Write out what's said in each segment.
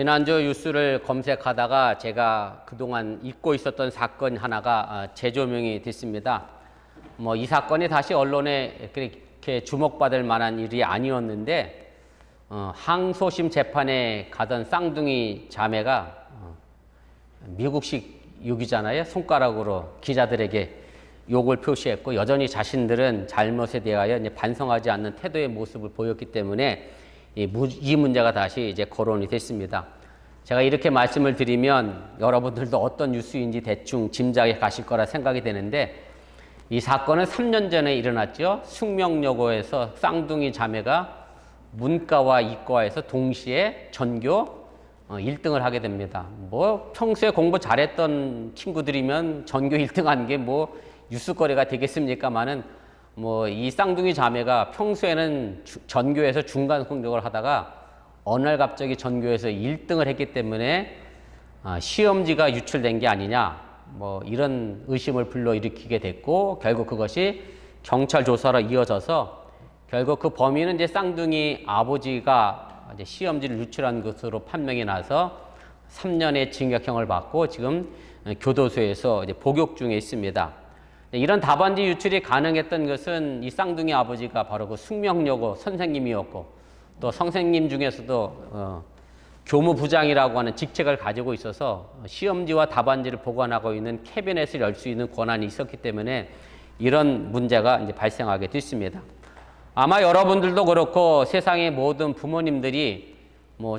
지난주 뉴스를 검색하다가 제가 그동안 잊고 있었던 사건 하나가 재조명이 됐습니다. 이 사건이 다시 언론에 그렇게 주목받을 만한 일이 아니었는데 항소심 재판에 가던 쌍둥이 자매가 미국식 욕이잖아요. 손가락으로 기자들에게 욕을 표시했고 여전히 자신들은 잘못에 대하여 이제 반성하지 않는 태도의 모습을 보였기 때문에 이 문제가 다시 이제 거론이 됐습니다. 제가 이렇게 말씀을 드리면 여러분들도 어떤 뉴스인지 대충 짐작해 가실 거라 생각이 되는데, 이 사건은 3년 전에 일어났죠. 숙명여고에서 쌍둥이 자매가 문과와 이과에서 동시에 전교 1등을 하게 됩니다. 평소에 공부 잘했던 친구들이면 전교 1등 하는 게 뉴스거리가 되겠습니까마는 이 쌍둥이 자매가 평소에는 전교에서 중간 성적을 하다가 어느 날 갑자기 전교에서 1등을 했기 때문에 시험지가 유출된 게 아니냐, 이런 의심을 불러일으키게 됐고, 결국 그것이 경찰 조사로 이어져서 결국 그 범인은 이제 쌍둥이 아버지가 이제 시험지를 유출한 것으로 판명이 나서 3년의 징역형을 받고 지금 교도소에서 이제 복역 중에 있습니다. 이런 답안지 유출이 가능했던 것은 이 쌍둥이 아버지가 바로 그 숙명여고 선생님이었고, 또 선생님 중에서도 교무부장이라고 하는 직책을 가지고 있어서 시험지와 답안지를 보관하고 있는 캐비넷을 열 수 있는 권한이 있었기 때문에 이런 문제가 이제 발생하게 됐습니다. 아마 여러분들도 그렇고 세상의 모든 부모님들이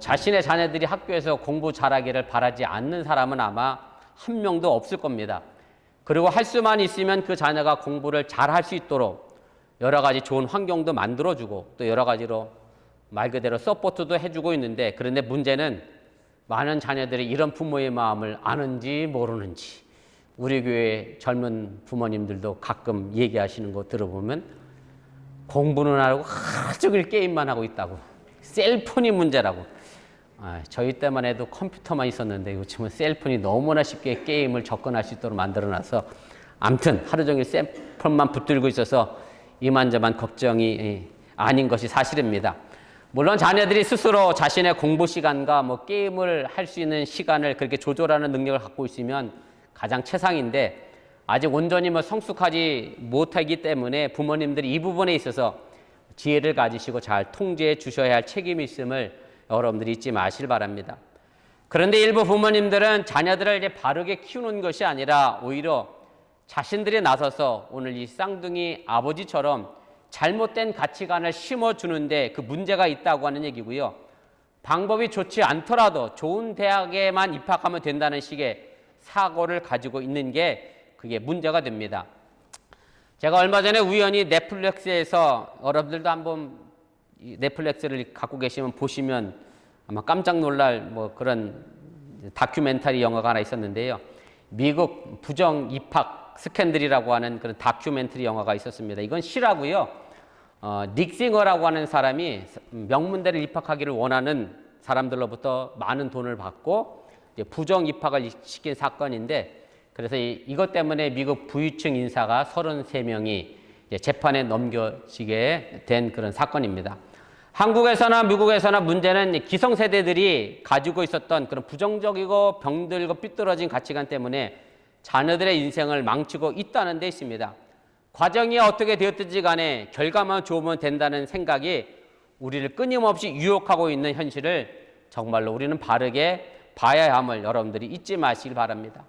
자신의 자녀들이 학교에서 공부 잘하기를 바라지 않는 사람은 아마 한 명도 없을 겁니다. 그리고 할 수만 있으면 그 자녀가 공부를 잘할 수 있도록 여러 가지 좋은 환경도 만들어주고 또 여러 가지로 말 그대로 서포트도 해주고 있는데, 그런데 문제는 많은 자녀들이 이런 부모의 마음을 아는지 모르는지, 우리 교회 젊은 부모님들도 가끔 얘기하시는 거 들어보면 공부는 안 하고 하루 종일 게임만 하고 있다고, 셀폰이 문제라고. 저희 때만 해도 컴퓨터만 있었는데 요즘은 셀폰이 너무나 쉽게 게임을 접근할 수 있도록 만들어놔서 아무튼 하루 종일 셀폰만 붙들고 있어서 이만저만 걱정이 아닌 것이 사실입니다. 물론 자녀들이 스스로 자신의 공부 시간과 게임을 할 수 있는 시간을 그렇게 조절하는 능력을 갖고 있으면 가장 최상인데, 아직 온전히 성숙하지 못하기 때문에 부모님들이 이 부분에 있어서 지혜를 가지시고 잘 통제해 주셔야 할 책임이 있음을 여러분들이 잊지 마시길 바랍니다. 그런데 일부 부모님들은 자녀들을 이제 바르게 키우는 것이 아니라 오히려 자신들이 나서서 오늘 이 쌍둥이 아버지처럼 잘못된 가치관을 심어주는데 그 문제가 있다고 하는 얘기고요. 방법이 좋지 않더라도 좋은 대학에만 입학하면 된다는 식의 사고를 가지고 있는 게 그게 문제가 됩니다. 제가 얼마 전에 우연히 넷플릭스에서, 여러분들도 한번 넷플릭스를 갖고 계시면 보시면 아마 깜짝 놀랄 그런 다큐멘터리 영화가 하나 있었는데요. 미국 부정 입학 스캔들이라고 하는 그런 다큐멘터리 영화가 있었습니다. 이건 실화고요. 닉 싱어라고 하는 사람이 명문대를 입학하기를 원하는 사람들로부터 많은 돈을 받고 부정 입학을 시킨 사건인데, 그래서 이것 때문에 미국 부유층 인사가 33명이 재판에 넘겨지게 된 그런 사건입니다. 한국에서나 미국에서나 문제는 기성세대들이 가지고 있었던 그런 부정적이고 병들고 삐뚤어진 가치관 때문에 자녀들의 인생을 망치고 있다는 데 있습니다. 과정이 어떻게 되었든지 간에 결과만 좋으면 된다는 생각이 우리를 끊임없이 유혹하고 있는 현실을 정말로 우리는 바르게 봐야 함을 여러분들이 잊지 마시길 바랍니다.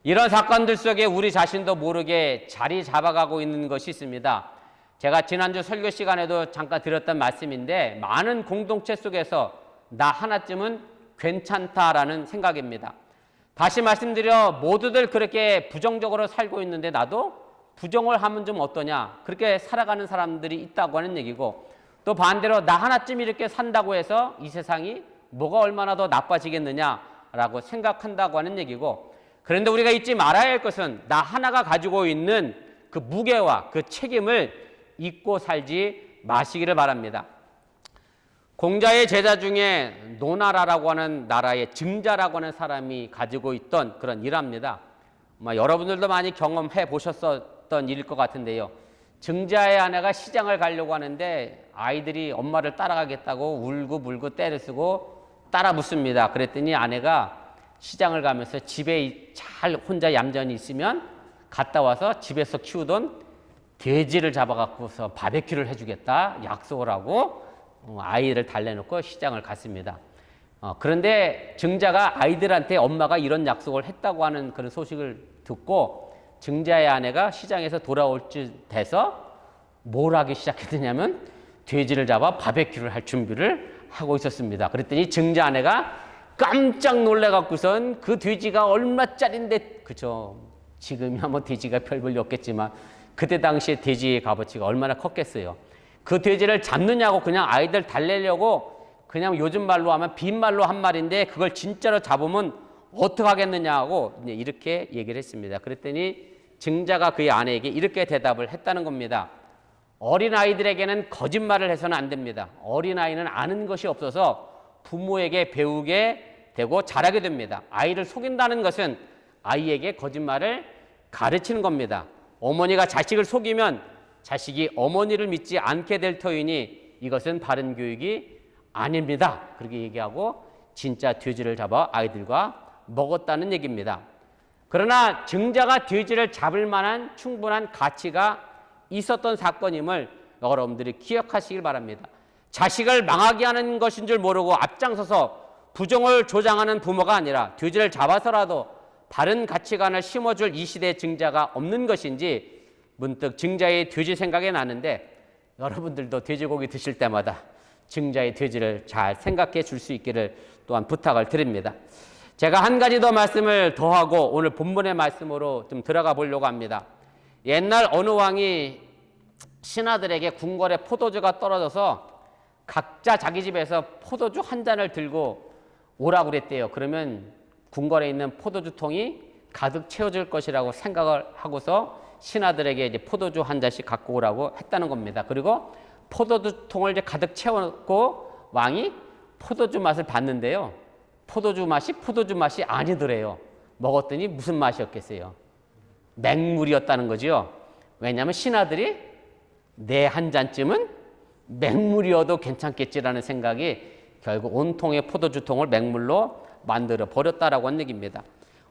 이런 사건들 속에 우리 자신도 모르게 자리 잡아가고 있는 것이 있습니다. 제가 지난주 설교 시간에도 잠깐 드렸던 말씀인데, 많은 공동체 속에서 나 하나쯤은 괜찮다라는 생각입니다. 다시 말씀드려, 모두들 그렇게 부정적으로 살고 있는데 나도 부정을 하면 좀 어떠냐, 그렇게 살아가는 사람들이 있다고 하는 얘기고, 또 반대로 나 하나쯤 이렇게 산다고 해서 이 세상이 뭐가 얼마나 더 나빠지겠느냐라고 생각한다고 하는 얘기고, 그런데 우리가 잊지 말아야 할 것은 나 하나가 가지고 있는 그 무게와 그 책임을 잊고 살지 마시기를 바랍니다. 공자의 제자 중에 노나라라고 하는 나라의 증자라고 하는 사람이 가지고 있던 그런 일화입니다. 여러분들도 많이 경험해 보셨던 일일 것 같은데요. 증자의 아내가 시장을 가려고 하는데 아이들이 엄마를 따라가겠다고 울고 물고 떼를 쓰고 따라 붙습니다. 그랬더니 아내가 시장을 가면서 집에 잘 혼자 얌전히 있으면 갔다 와서 집에서 키우던 돼지를 잡아갖고서 바베큐를 해주겠다 약속을 하고 아이를 달래놓고 시장을 갔습니다. 그런데 증자가 아이들한테 엄마가 이런 약속을 했다고 하는 그런 소식을 듣고 증자의 아내가 시장에서 돌아올 쯤 돼서 뭘 하기 시작했느냐면 돼지를 잡아 바베큐를 할 준비를 하고 있었습니다. 그랬더니 증자 아내가 깜짝 놀래갖고선 그 돼지가 얼마짜린데, 그죠? 지금이야 뭐 돼지가 별 볼일 없겠지만 그때 당시에 돼지의 값어치가 얼마나 컸겠어요. 그 돼지를 잡느냐고 그냥 아이들 달래려고 그냥 요즘 말로 하면 빈말로 한 말인데 그걸 진짜로 잡으면 어떡하겠느냐고 이렇게 얘기를 했습니다. 그랬더니 증자가 그의 아내에게 이렇게 대답을 했다는 겁니다. 어린아이들에게는 거짓말을 해서는 안 됩니다. 어린아이는 아는 것이 없어서 부모에게 배우게 되고 잘하게 됩니다. 아이를 속인다는 것은 아이에게 거짓말을 가르치는 겁니다. 어머니가 자식을 속이면 자식이 어머니를 믿지 않게 될 터이니 이것은 바른 교육이 아닙니다. 그렇게 얘기하고 진짜 돼지를 잡아 아이들과 먹었다는 얘기입니다. 그러나 증자가 돼지를 잡을 만한 충분한 가치가 있었던 사건임을 여러분들이 기억하시길 바랍니다. 자식을 망하게 하는 것인 줄 모르고 앞장서서 부정을 조장하는 부모가 아니라 돼지를 잡아서라도 바른 가치관을 심어줄 이 시대의 증자가 없는 것인지 문득 증자의 돼지 생각이 나는데 여러분들도 돼지고기 드실 때마다 증자의 돼지를 잘 생각해 줄 수 있기를 또한 부탁을 드립니다. 제가 한 가지 더 말씀을 더하고 오늘 본문의 말씀으로 좀 들어가 보려고 합니다. 옛날 어느 왕이 신하들에게 궁궐에 포도주가 떨어져서 각자 자기 집에서 포도주 한 잔을 들고 오라고 그랬대요. 그러면 궁궐에 있는 포도주통이 가득 채워질 것이라고 생각을 하고서 신하들에게 이제 포도주 한 잔씩 갖고 오라고 했다는 겁니다. 그리고 포도주통을 이제 가득 채웠고 왕이 포도주 맛을 봤는데요. 포도주 맛이 아니더래요. 먹었더니 무슨 맛이었겠어요? 맹물이었다는 거죠. 왜냐하면 신하들이 내 한 잔쯤은 맹물이어도 괜찮겠지라는 생각이 결국 온통의 포도주통을 맹물로 만들어 버렸다라고 하는 얘기입니다.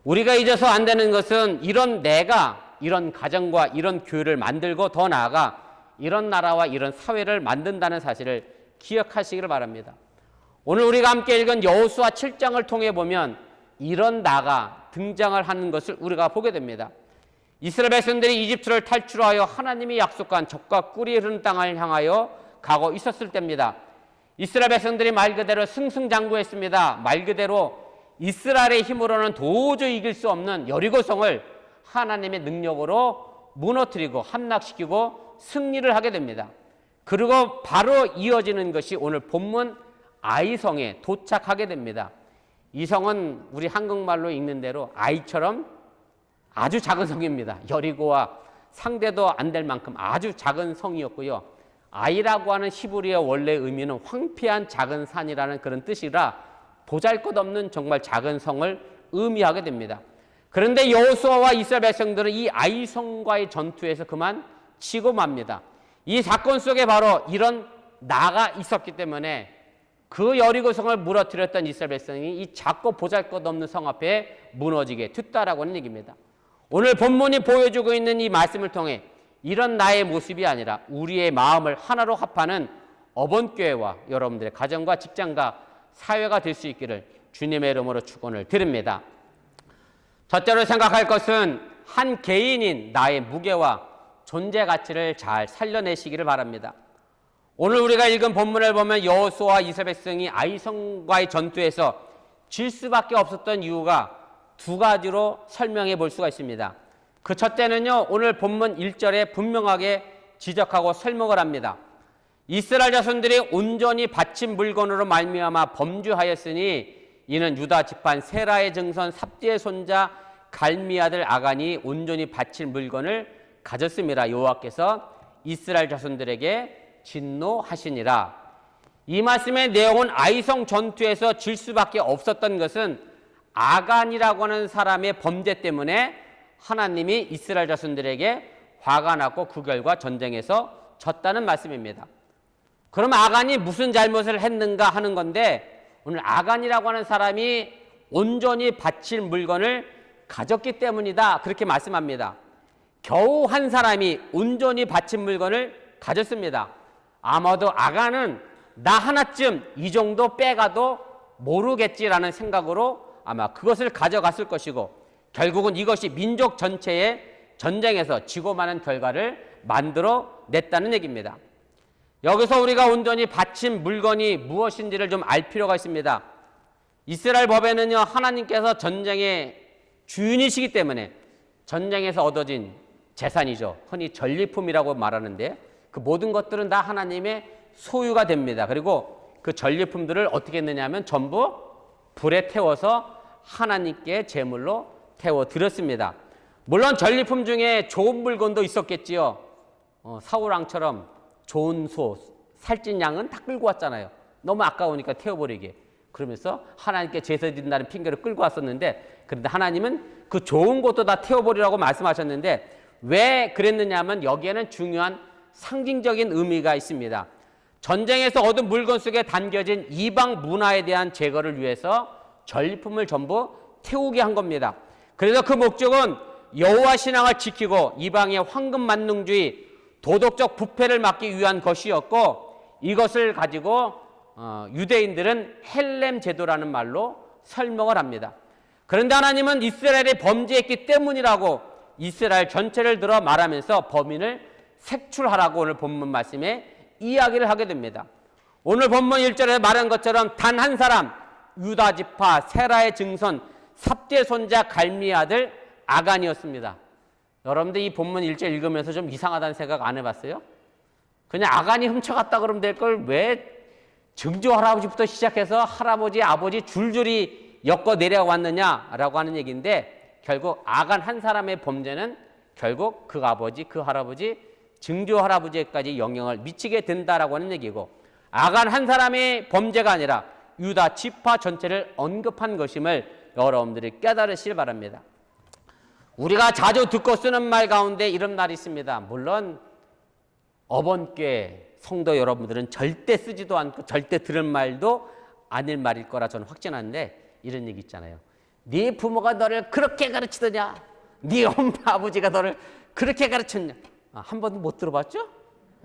우리가 잊어서 안 되는 것은 이런 내가 이런 가정과 이런 교회를 만들고 더 나아가 이런 나라와 이런 사회를 만든다는 사실을 기억하시기를 바랍니다. 오늘 우리가 함께 읽은 여호수아 7장을 통해 보면 이런 나가 등장을 하는 것을 우리가 보게 됩니다. 이스라엘 백성들이 이집트를 탈출하여 하나님이 약속한 젖과 꿀이 흐르는 땅을 향하여 가고 있었을 때입니다. 이스라엘 백성들이 말 그대로 승승장구했습니다. 말 그대로 이스라엘의 힘으로는 도저히 이길 수 없는 여리고성을 하나님의 능력으로 무너뜨리고 함락시키고 승리를 하게 됩니다. 그리고 바로 이어지는 것이 오늘 본문 아이성에 도착하게 됩니다. 이 성은 우리 한국말로 읽는 대로 아이처럼 아주 작은 성입니다. 여리고와 상대도 안 될 만큼 아주 작은 성이었고요. 아이라고 하는 히브리어 원래 의미는 황폐한 작은 산이라는 그런 뜻이라 보잘것없는 정말 작은 성을 의미하게 됩니다. 그런데 여호수아와 이스라엘 백성들은 이 아이성과의 전투에서 그만 치고 맙니다. 이 사건 속에 바로 이런 나가 있었기 때문에 그 여리고성을 무너뜨렸던 이스라엘 백성이 이 작고 보잘것없는 성 앞에 무너지게 됐다라고 하는 얘기입니다. 오늘 본문이 보여주고 있는 이 말씀을 통해 이런 나의 모습이 아니라 우리의 마음을 하나로 합하는 어본교회와 여러분들의 가정과 직장과 사회가 될 수 있기를 주님의 이름으로 축원을 드립니다. 첫째로 생각할 것은 한 개인인 나의 무게와 존재 가치를 잘 살려내시기를 바랍니다. 오늘 우리가 읽은 본문을 보면 여호수아와 이스라엘 백성이 아이성과의 전투에서 질 수밖에 없었던 이유가 두 가지로 설명해 볼 수가 있습니다. 그 첫째는요, 오늘 본문 1절에 분명하게 지적하고 설명을 합니다. 이스라엘 자손들이 온전히 바친 물건으로 말미암아 범죄하였으니 이는 유다 지판 세라의 증손 삽디의 손자 갈미 아들 아간이 온전히 바친 물건을 가졌음이라 여호와께서 이스라엘 자손들에게 진노하시니라. 이 말씀의 내용은 아이성 전투에서 질 수밖에 없었던 것은 아간이라고 하는 사람의 범죄 때문에 하나님이 이스라엘 자손들에게 화가 났고 그 결과 전쟁에서 졌다는 말씀입니다. 그럼 아간이 무슨 잘못을 했는가 하는 건데 오늘 아간이라고 하는 사람이 온전히 바칠 물건을 가졌기 때문이다. 그렇게 말씀합니다. 겨우 한 사람이 온전히 바친 물건을 가졌습니다. 아마도 아간은 나 하나쯤 이 정도 빼가도 모르겠지라는 생각으로 아마 그것을 가져갔을 것이고, 결국은 이것이 민족 전체의 전쟁에서 지고 마는 결과를 만들어 냈다는 얘기입니다. 여기서 우리가 온전히 바친 물건이 무엇인지를 좀 알 필요가 있습니다. 이스라엘 법에는요, 하나님께서 전쟁의 주인이시기 때문에 전쟁에서 얻어진 재산이죠. 흔히 전리품이라고 말하는데, 그 모든 것들은 다 하나님의 소유가 됩니다. 그리고 그 전리품들을 어떻게 했느냐 하면 전부 불에 태워서 하나님께 제물로 태워드렸습니다. 물론 전리품 중에 좋은 물건도 있었겠지요. 사울왕처럼 좋은 소, 살찐 양은 다 끌고 왔잖아요. 너무 아까우니까 태워버리게. 그러면서 하나님께 제사 드린다는 핑계를 끌고 왔었는데, 그런데 하나님은 그 좋은 것도 다 태워버리라고 말씀하셨는데, 왜 그랬느냐 하면 여기에는 중요한 상징적인 의미가 있습니다. 전쟁에서 얻은 물건 속에 담겨진 이방 문화에 대한 제거를 위해서 전리품을 전부 태우게 한 겁니다. 그래서 그 목적은 여호와 신앙을 지키고 이방의 황금 만능주의, 도덕적 부패를 막기 위한 것이었고, 이것을 가지고 유대인들은 헬렘 제도라는 말로 설명을 합니다. 그런데 하나님은 이스라엘이 범죄했기 때문이라고 이스라엘 전체를 들어 말하면서 범인을 색출하라고 오늘 본문 말씀에 이야기를 하게 됩니다. 오늘 본문 1절에 말한 것처럼 단 한 사람, 유다 지파 세라의 증손 삽대 손자 갈미의 아들 아간이었습니다. 여러분들 이 본문 1절 읽으면서 좀 이상하다는 생각 안 해봤어요? 그냥 아간이 훔쳐갔다 그러면 될 걸 왜 증조 할아버지부터 시작해서 할아버지, 아버지 줄줄이 엮어 내려왔느냐라고 하는 얘기인데, 결국 아간 한 사람의 범죄는 결국 그 아버지, 그 할아버지, 증조 할아버지에까지 영향을 미치게 된다라고 하는 얘기고, 아간 한 사람의 범죄가 아니라 유다 지파 전체를 언급한 것임을 여러분들이 깨달으시길 바랍니다. 우리가 자주 듣고 쓰는 말 가운데 이런 말이 있습니다. 물론 어번교회 성도 여러분들은 절대 쓰지도 않고 절대 들은 말도 아닐 말일 거라 저는 확신하는데, 이런 얘기 있잖아요. 네 부모가 너를 그렇게 가르치더냐? 네 엄마 아버지가 너를 그렇게 가르쳤냐? 한 번도 못 들어봤죠?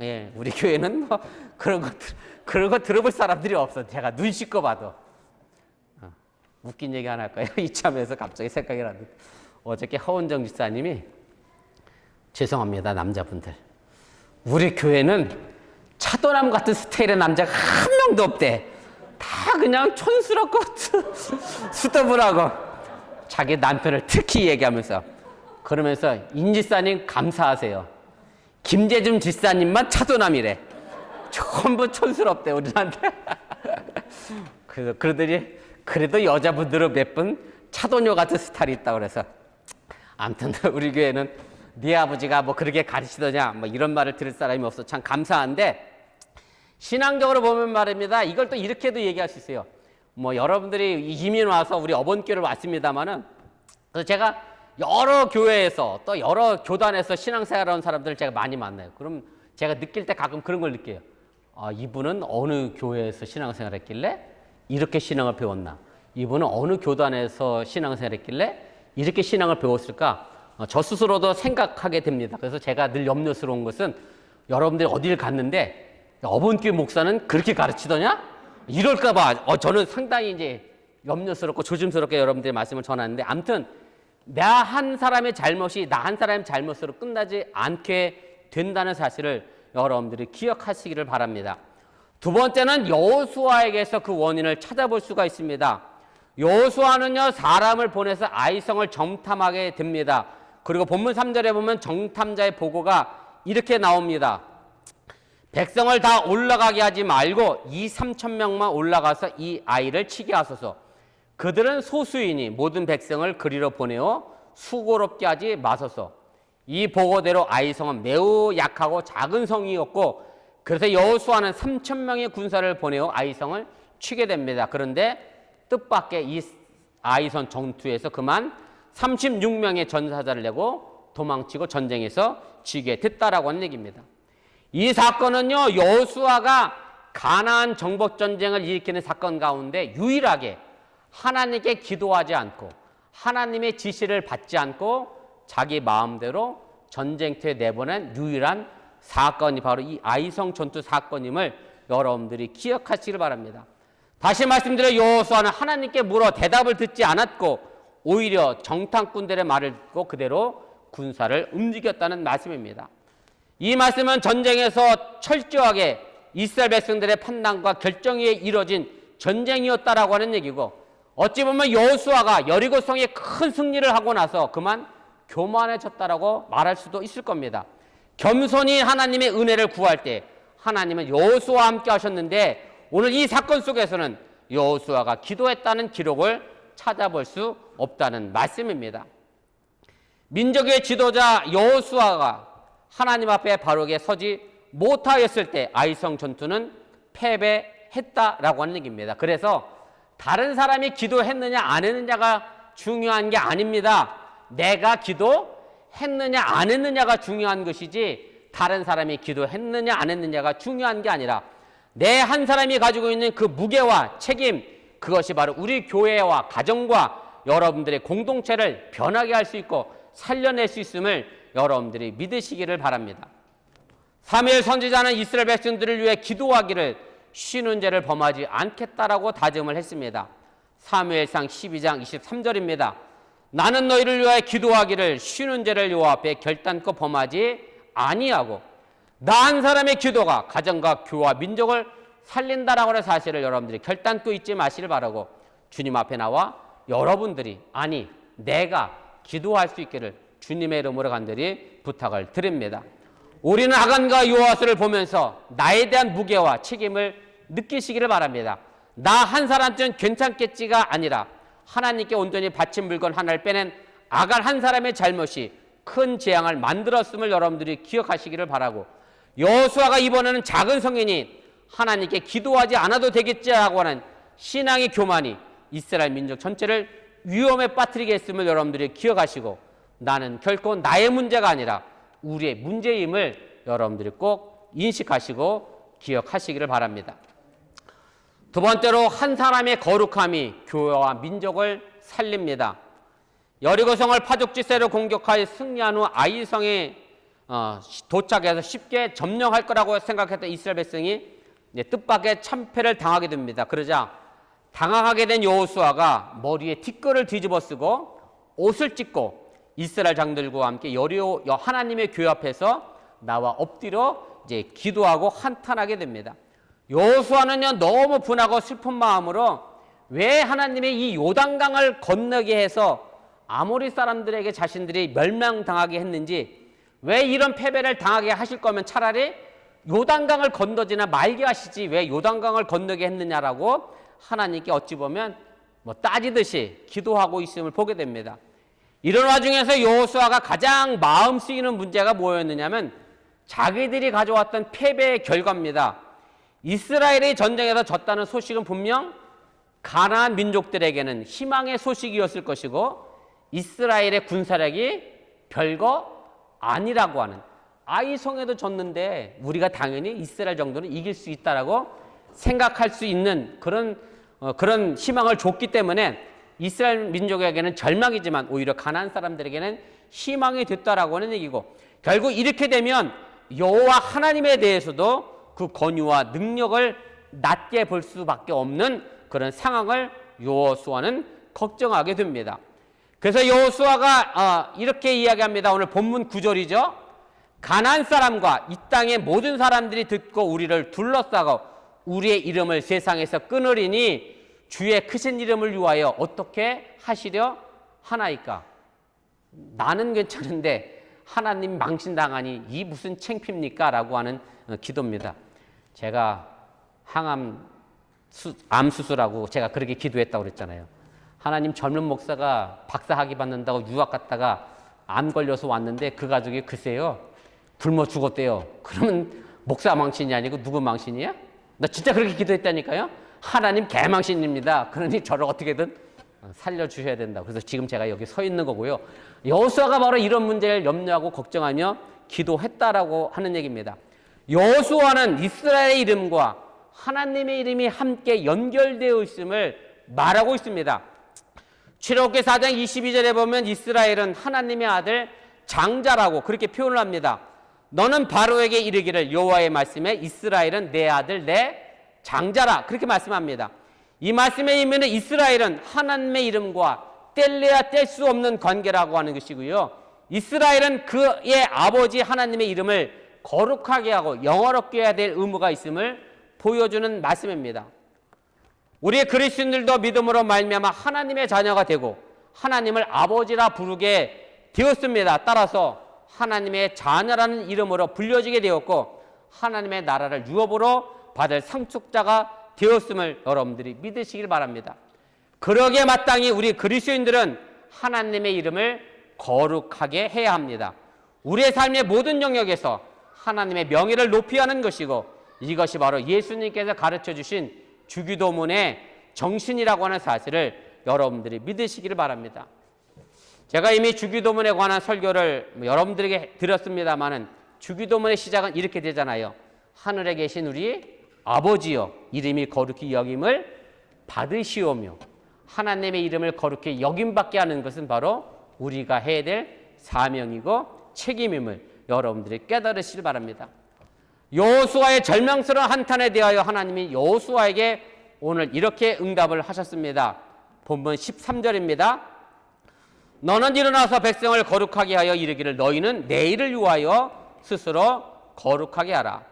예, 우리 교회는 뭐 그런 거 들어볼 사람들이 없어. 제가 눈 씻고 봐도. 웃긴 얘기 하나 할까요? 이참에서 갑자기 생각이 나는데, 어저께 허은정 집사님이, 죄송합니다 남자분들, 우리 교회는 차도남 같은 스타일의 남자가 한 명도 없대. 다 그냥 촌스럽고 수더분하고 자기 남편을 특히 얘기하면서, 그러면서 인 집사님 감사하세요. 김재준 집사님만 차도남이래. 전부 촌스럽대 우리한테. 그래서 그러더니 그래도 여자분들은 몇 분 차도녀 같은 스타일이 있다고 그래서, 아무튼 우리 교회는 네 아버지가 뭐 그렇게 가르치더냐 뭐 이런 말을 들을 사람이 없어 참 감사한데, 신앙적으로 보면 말입니다. 이걸 또 이렇게도 얘기할 수 있어요. 뭐 여러분들이 이민 와서 우리 어번교회를 왔습니다만은, 그래서 제가 여러 교회에서 또 여러 교단에서 신앙생활하는 사람들을 제가 많이 만나요. 그럼 제가 느낄 때 가끔 그런 걸 느껴요. 이분은 어느 교회에서 신앙생활했길래 이렇게 신앙을 배웠나? 이분은 어느 교단에서 신앙생활했길래 이렇게 신앙을 배웠을까? 저 스스로도 생각하게 됩니다. 그래서 제가 늘 염려스러운 것은, 여러분들이 어딜 갔는데 어번교회 목사는 그렇게 가르치더냐? 이럴까 봐 저는 상당히 이제 염려스럽고 조심스럽게 여러분들의 말씀을 전하는데, 아무튼 나 한 사람의 잘못이 나 한 사람의 잘못으로 끝나지 않게 된다는 사실을 여러분들이 기억하시기를 바랍니다. 두 번째는 여호수아에게서 그 원인을 찾아볼 수가 있습니다. 여호수아는요, 사람을 보내서 아이성을 정탐하게 됩니다. 그리고 본문 3절에 보면 정탐자의 보고가 이렇게 나옵니다. 백성을 다 올라가게 하지 말고 2-3천 명만 올라가서 이 아이를 치게 하소서. 그들은 소수이니 모든 백성을 그리로 보내어 수고롭게 하지 마소서. 이 보고대로 아이성은 매우 약하고 작은 성이었고, 그래서 여호수아는 3천 명의 군사를 보내어 아이성을 치게 됩니다. 그런데 뜻밖의 이 아이성 전투에서 그만 36명의 전사자를 내고 도망치고 전쟁에서 지게 됐다라고 하는 얘기입니다. 이 사건은요, 여호수아가 가나안 정복 전쟁을 일으키는 사건 가운데 유일하게 하나님께 기도하지 않고 하나님의 지시를 받지 않고 자기 마음대로 전쟁터에 내보낸 유일한 사건이 바로 이 아이성 전투 사건임을 여러분들이 기억하시길 바랍니다. 다시 말씀드려 여호수아는 하나님께 물어 대답을 듣지 않았고 오히려 정탐꾼들의 말을 듣고 그대로 군사를 움직였다는 말씀입니다. 이 말씀은 전쟁에서 철저하게 이스라엘 백성들의 판단과 결정이 이루어진 전쟁이었다라고 하는 얘기고, 어찌 보면 여호수아가 여리고성에 큰 승리를 하고 나서 그만 교만해졌다라고 말할 수도 있을 겁니다. 겸손히 하나님의 은혜를 구할 때 하나님은 여호수아와 함께 하셨는데, 오늘 이 사건 속에서는 여호수아가 기도했다는 기록을 찾아볼 수 없다는 말씀입니다. 민족의 지도자 여호수아가 하나님 앞에 바르게 서지 못하였을 때 아이성 전투는 패배했다라고 하는 얘기입니다. 그래서 다른 사람이 기도했느냐 안 했느냐가 중요한 게 아닙니다. 내가 기도했느냐 안 했느냐가 중요한 것이지 다른 사람이 기도했느냐 안 했느냐가 중요한 게 아니라 내 한 사람이 가지고 있는 그 무게와 책임, 그것이 바로 우리 교회와 가정과 여러분들의 공동체를 변하게 할 수 있고 살려낼 수 있음을 여러분들이 믿으시기를 바랍니다. 사무엘 선지자는 이스라엘 백성들을 위해 기도하기를 쉬는 죄를 범하지 않겠다라고 다짐을 했습니다. 사무엘상 12장 23절입니다. 나는 너희를 위하여 기도하기를 쉬는 죄를 여호와 앞에 결단코 범하지 아니하고 나 한 사람의 기도가 가정과 교회와 민족을 살린다라고 하는 사실을 여러분들이 결단코 잊지 마시길 바라고 주님 앞에 나와 여러분들이, 아니 내가 기도할 수 있기를 주님의 이름으로 간절히 부탁을 드립니다. 우리는 아간과 요아스를 보면서 나에 대한 무게와 책임을 느끼시기를 바랍니다. 나 한 사람쯤 괜찮겠지가 아니라 하나님께 온전히 바친 물건 하나를 빼낸 아간 한 사람의 잘못이 큰 재앙을 만들었음을 여러분들이 기억하시기를 바라고, 여호수아가 이번에는 작은 성인이 하나님께 기도하지 않아도 되겠지라고 하는 신앙의 교만이 이스라엘 민족 전체를 위험에 빠뜨리게 했음을 여러분들이 기억하시고, 나는 결코 나의 문제가 아니라 우리의 문제임을 여러분들이 꼭 인식하시고 기억하시기를 바랍니다. 두 번째로 한 사람의 거룩함이 교회와 민족을 살립니다. 여리고성을 파죽지세로 공격하여 승리한 후 아이성에 도착해서 쉽게 점령할 거라고 생각했던 이스라엘 백성이 뜻밖의 참패를 당하게 됩니다. 그러자 당황하게 된 여호수아가 머리에 뒷걸을 뒤집어 쓰고 옷을 찢고 이스라엘 장들과 함께 하나님의 교회 앞에서 나와 엎드려 이제 기도하고 한탄하게 됩니다. 여호수아는요 너무 분하고 슬픈 마음으로 왜 하나님의 이 요단강을 건너게 해서 아모리 사람들에게 자신들이 멸망당하게 했는지, 왜 이런 패배를 당하게 하실 거면 차라리 요단강을 건너지나 말게 하시지 왜 요단강을 건너게 했느냐라고 하나님께 어찌 보면 따지듯이 기도하고 있음을 보게 됩니다. 이런 와중에서 여호수아가 가장 마음 쓰이는 문제가 뭐였느냐면 자기들이 가져왔던 패배의 결과입니다. 이스라엘이 전쟁에서 졌다는 소식은 분명 가나안 민족들에게는 희망의 소식이었을 것이고 이스라엘의 군사력이 별거 아니라고 하는, 아이성에도 졌는데 우리가 당연히 이스라엘 정도는 이길 수 있다라고 생각할 수 있는 그런 희망을 줬기 때문에 이스라엘 민족에게는 절망이지만 오히려 가나안 사람들에게는 희망이 됐다라고 하는 얘기고, 결국 이렇게 되면 여호와 하나님에 대해서도 그 권위와 능력을 낮게 볼 수밖에 없는 그런 상황을 여호수아는 걱정하게 됩니다. 그래서 여호수아가 이렇게 이야기합니다. 오늘 본문 9절이죠. 가나안 사람과 이 땅의 모든 사람들이 듣고 우리를 둘러싸고 우리의 이름을 세상에서 끊으리니 주의 크신 이름을 위하여 어떻게 하시려 하나이까. 나는 괜찮은데 하나님 망신당하니 이 무슨 창피입니까? 라고 하는 기도입니다. 제가 암 수술하고 제가 그렇게 기도했다고 그랬잖아요. 하나님, 젊은 목사가 박사학위 받는다고 유학 갔다가 암 걸려서 왔는데 그 가족이 글쎄요 굶어 죽었대요. 그러면 목사 망신이 아니고 누구 망신이야? 나 진짜 그렇게 기도했다니까요. 하나님 개망신입니다. 그러니 저를 어떻게든 살려주셔야 된다. 그래서 지금 제가 여기 서 있는 거고요. 여호수아가 바로 이런 문제를 염려하고 걱정하며 기도했다라고 하는 얘기입니다. 여호수아는 이스라엘의 이름과 하나님의 이름이 함께 연결되어 있음을 말하고 있습니다. 출애굽기 4장 22절에 보면 이스라엘은 하나님의 아들 장자라고 그렇게 표현을 합니다. 너는 바로에게 이르기를 여호와의 말씀에 이스라엘은 내 아들 내 장자라 그렇게 말씀합니다. 이 말씀의 의미는 이스라엘은 하나님의 이름과 뗄래야 뗄 수 없는 관계라고 하는 것이고요. 이스라엘은 그의 아버지 하나님의 이름을 거룩하게 하고 영화롭게 해야 될 의무가 있음을 보여주는 말씀입니다. 우리 그리스도인들도 믿음으로 말미암아 하나님의 자녀가 되고 하나님을 아버지라 부르게 되었습니다. 따라서 하나님의 자녀라는 이름으로 불려지게 되었고 하나님의 나라를 유업으로 받을 상속자가 되었음을 여러분들이 믿으시길 바랍니다. 그러기에 마땅히 우리 그리스도인들은 하나님의 이름을 거룩하게 해야 합니다. 우리의 삶의 모든 영역에서 하나님의 명예를 높이 하는 것이고 이것이 바로 예수님께서 가르쳐 주신 주기도문의 정신이라고 하는 사실을 여러분들이 믿으시기를 바랍니다. 제가 이미 주기도문에 관한 설교를 여러분들에게 드렸습니다마는 주기도문의 시작은 이렇게 되잖아요. 하늘에 계신 우리 아버지여 이름이 거룩히 여김을 받으시오며 하나님의 이름을 거룩히 여김받게 하는 것은 바로 우리가 해야 될 사명이고 책임임을 여러분들이 깨달으시길 바랍니다. 여호수아의 절망스러운 한탄에 대하여 하나님이 여호수아에게 오늘 이렇게 응답을 하셨습니다. 본문 13절입니다. 너는 일어나서 백성을 거룩하게 하여 이르기를 너희는 내일을 위하여 스스로 거룩하게 하라.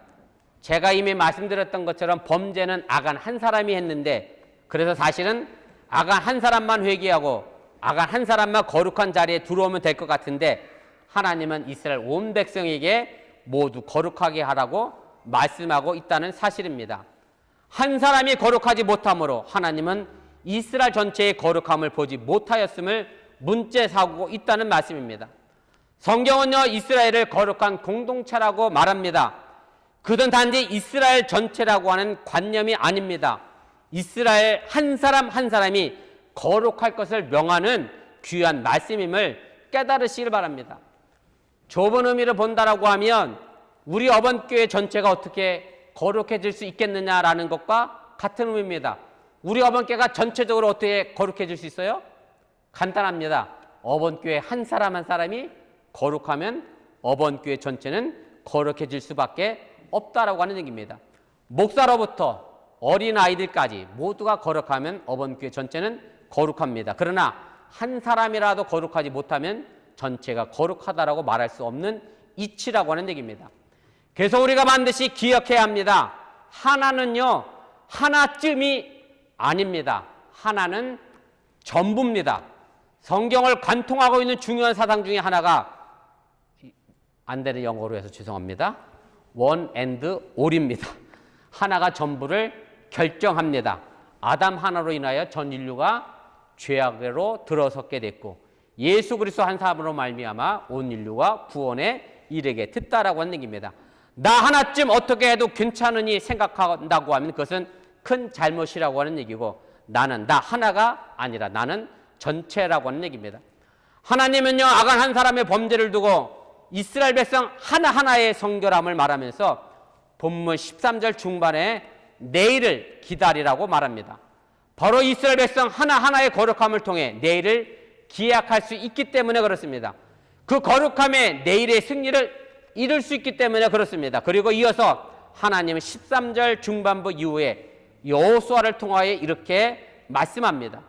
제가 이미 말씀드렸던 것처럼 범죄는 아간 한 사람이 했는데 그래서 사실은 아간 한 사람만 회개하고 아간 한 사람만 거룩한 자리에 들어오면 될 것 같은데 하나님은 이스라엘 온 백성에게 모두 거룩하게 하라고 말씀하고 있다는 사실입니다. 한 사람이 거룩하지 못함으로 하나님은 이스라엘 전체의 거룩함을 보지 못하였음을 문제 삼고 있다는 말씀입니다. 성경은요 이스라엘을 거룩한 공동체라고 말합니다. 그건 단지 이스라엘 전체라고 하는 관념이 아닙니다. 이스라엘 한 사람 한 사람이 거룩할 것을 명하는 귀한 말씀임을 깨달으시길 바랍니다. 좁은 의미를 본다라고 하면 우리 어번교회 전체가 어떻게 거룩해질 수 있겠느냐라는 것과 같은 의미입니다. 우리 어번교회가 전체적으로 어떻게 거룩해질 수 있어요? 간단합니다. 어번교회 한 사람 한 사람이 거룩하면 어번교회 전체는 거룩해질 수밖에 없다라고 하는 얘기입니다. 목사로부터 어린아이들까지 모두가 거룩하면 어번교회 전체는 거룩합니다. 그러나 한 사람이라도 거룩하지 못하면 전체가 거룩하다라고 말할 수 없는 이치라고 하는 얘기입니다. 그래서 우리가 반드시 기억해야 합니다. 하나는요 하나쯤이 아닙니다. 하나는 전부입니다. 성경을 관통하고 있는 중요한 사상 중에 하나가 안 되는 영어로 해서 죄송합니다. one and all입니다. 하나가 전부를 결정합니다. 아담 하나로 인하여 전 인류가 죄악으로 들어섰게 됐고 예수 그리스도 한 사람으로 말미암아 온 인류가 구원에 이르게 됐다라고 하는 얘기입니다. 나 하나쯤 어떻게 해도 괜찮으니 생각한다고 하면 그것은 큰 잘못이라고 하는 얘기고 나는 나 하나가 아니라 나는 전체라고 하는 얘기입니다. 하나님은요 아간 한 사람의 범죄를 두고 이스라엘 백성 하나하나의 성결함을 말하면서 본문 13절 중반에 내일을 기다리라고 말합니다. 바로 이스라엘 백성 하나하나의 거룩함을 통해 내일을 기약할 수 있기 때문에 그렇습니다. 그 거룩함에 내일의 승리를 이룰 수 있기 때문에 그렇습니다. 그리고 이어서 하나님은 13절 중반부 이후에 여호수아를 통하여 이렇게 말씀합니다.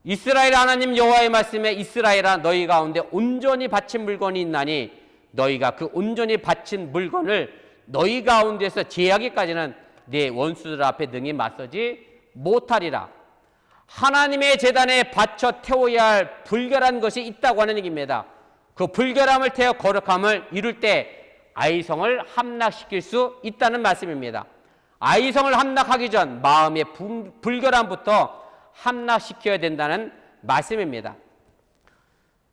이스라엘 하나님 여호와의 말씀에 이스라엘아 너희 가운데 온전히 바친 물건이 있나니 너희가 그 온전히 바친 물건을 너희 가운데서 제하기까지는 네 원수들 앞에 능히 맞서지 못하리라. 하나님의 제단에 바쳐 태워야 할 불결한 것이 있다고 하는 얘기입니다. 그 불결함을 태워 거룩함을 이룰 때 아이성을 함락시킬 수 있다는 말씀입니다. 아이성을 함락하기 전 마음의 불결함부터 함락시켜야 된다는 말씀입니다.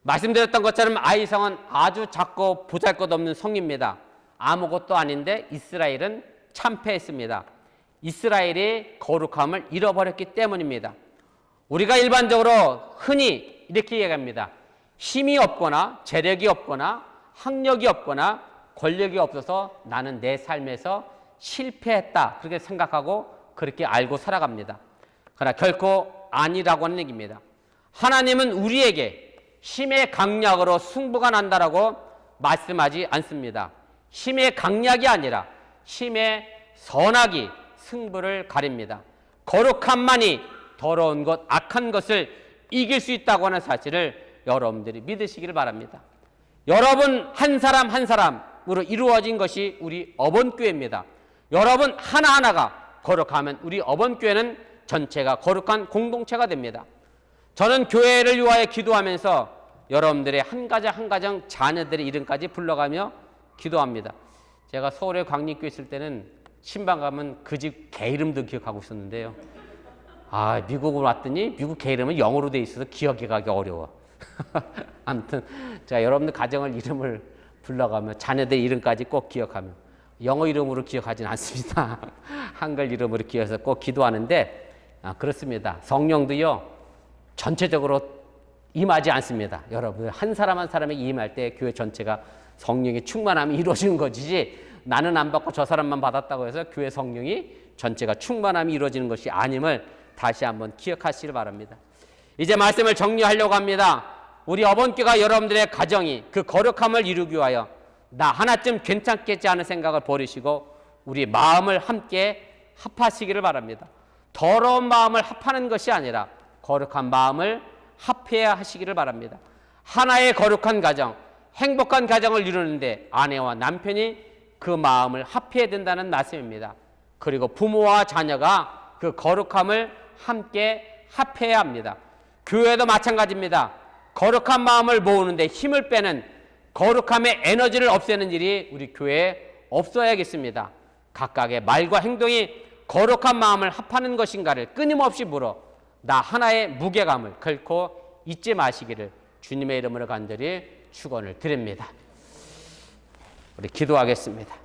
말씀드렸던 것처럼 아이성은 아주 작고 보잘것없는 성입니다. 아무것도 아닌데 이스라엘은 참패했습니다. 이스라엘의 거룩함을 잃어버렸기 때문입니다. 우리가 일반적으로 흔히 이렇게 얘기합니다. 힘이 없거나 재력이 없거나 학력이 없거나 권력이 없어서 나는 내 삶에서 실패했다 그렇게 생각하고 그렇게 알고 살아갑니다. 그러나 결코 아니라고 하는 얘기입니다. 하나님은 우리에게 힘의 강약으로 승부가 난다라고 말씀하지 않습니다. 힘의 강약이 아니라 힘의 선악이 승부를 가립니다. 거룩함만이 더러운 것, 악한 것을 이길 수 있다고 하는 사실을 여러분들이 믿으시기를 바랍니다. 여러분 한 사람 한 사람으로 이루어진 것이 우리 어번교회입니다. 여러분 하나하나가 거룩하면 우리 어번교회는 전체가 거룩한 공동체가 됩니다. 저는 교회를 위하여 기도하면서 여러분들의 한 가정 한 가정 자녀들의 이름까지 불러가며 기도합니다. 제가 서울에 광림교회 있을 때는 신방 가면 그 집 개 이름도 기억하고 있었는데요. 미국을 왔더니 미국 개 이름은 영어로 돼 있어서 기억이 가기 어려워. 아무튼 자, 여러분들 가정을 이름을 불러가며 자녀들 이름까지 꼭 기억하며 영어 이름으로 기억하지는 않습니다. 한글 이름으로 기억해서 꼭 기도하는데 그렇습니다. 성령도요 전체적으로 임하지 않습니다. 여러분 한 사람 한 사람에게 임할 때 교회 전체가 성령의 충만함이 이루어지는 것이지 나는 안 받고 저 사람만 받았다고 해서 교회 성령이 전체가 충만함이 이루어지는 것이 아님을 다시 한번 기억하시길 바랍니다. 이제 말씀을 정리하려고 합니다. 우리 어번교가 여러분들의 가정이 그 거룩함을 이루기 위하여 나 하나쯤 괜찮겠지 하는 생각을 버리시고 우리 마음을 함께 합하시기를 바랍니다. 더러운 마음을 합하는 것이 아니라 거룩한 마음을 합해야 하시기를 바랍니다. 하나의 거룩한 가정, 행복한 가정을 이루는데 아내와 남편이 그 마음을 합해야 된다는 말씀입니다. 그리고 부모와 자녀가 그 거룩함을 함께 합해야 합니다. 교회도 마찬가지입니다. 거룩한 마음을 모으는데 힘을 빼는 거룩함의 에너지를 없애는 일이 우리 교회에 없어야겠습니다. 각각의 말과 행동이 거룩한 마음을 합하는 것인가를 끊임없이 물어 나 하나의 무게감을 결코 잊지 마시기를 주님의 이름으로 간절히 축원을 드립니다. 우리 기도하겠습니다.